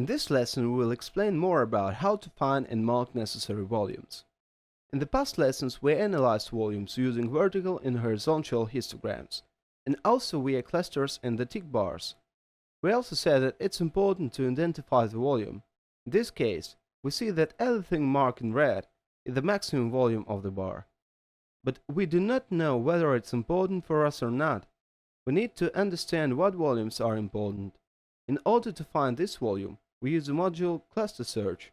In this lesson we will explain more about how to find and mount necessary volumes. In the past lessons we analyzed volumes using vertical and horizontal histograms, and also via clusters and the tick bars. We also said that it's important to identify the volume. In this case, we see that everything marked in red is the maximum volume of the bar. But we do not know whether it's important for us or not. We need to understand what volumes are important. In order to find this volume, we use the module Cluster Search.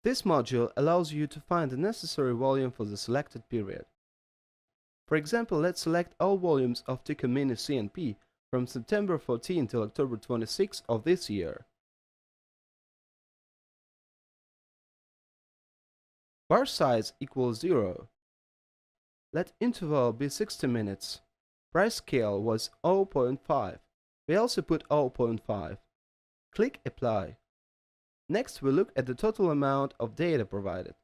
This module allows you to find the necessary volume for the selected period. For example, let's select all volumes of ticker mini CNP from September 14 till October 26 of this year. Bar size equals 0. Let interval be 60 minutes. Price scale was 0.5. We also put 0.5. Click Apply. Next we look at the total amount of data provided.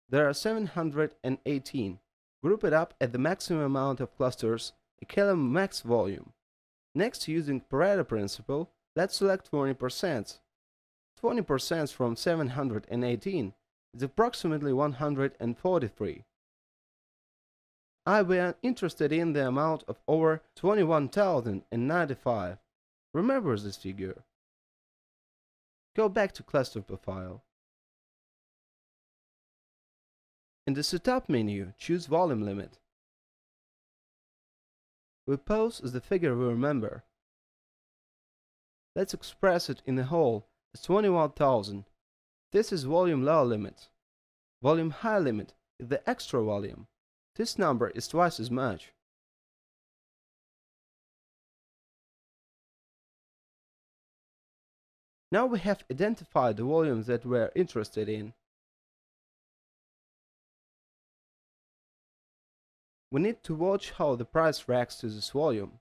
There are 718. Group it up at the maximum amount of clusters, a column max volume. Next, using Pareto principle, let's select 20%. 20% from 718 is approximately 143. I were interested in the amount of over 21,095. Remember this figure. Go back to Cluster Profile. In the Setup menu, choose Volume Limit. We pause the figure we remember. Let's express it in a whole as 21,000. This is Volume Low Limit. Volume High Limit is the extra volume. This number is twice as much. Now we have identified the volumes that we're interested in. We need to watch how the price reacts to this volume.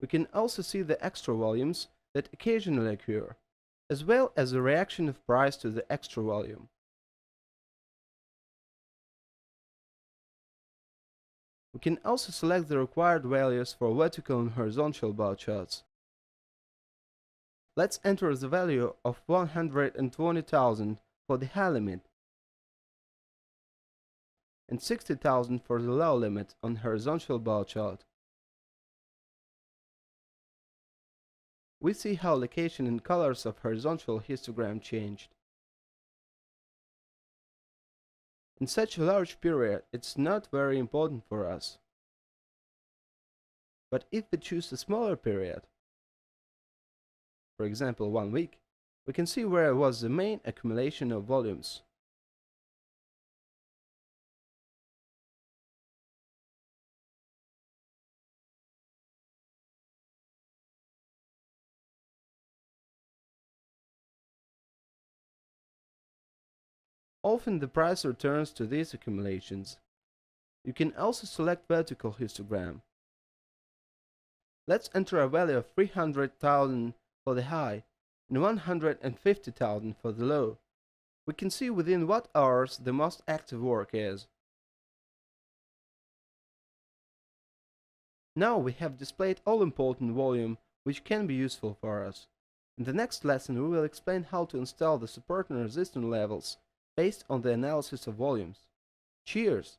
We can also see the extra volumes that occasionally occur, as well as the reaction of price to the extra volume. We can also select the required values for vertical and horizontal bar charts. Let's enter the value of 120,000 for the high limit and 60,000 for the low limit on horizontal bar chart. We see how location and colors of horizontal histogram changed. In such a large period, it's not very important for us. But if we choose a smaller period, for example 1 week, we can see where was the main accumulation of volumes. Often the price returns to these accumulations. You can also select vertical histogram. Let's enter a value of 300,000 for the high and 150,000 for the low. We can see within what hours the most active work is. Now we have displayed all important volume which can be useful for us. In the next lesson we will explain how to install the support and resistance levels based on the analysis of volumes. Cheers!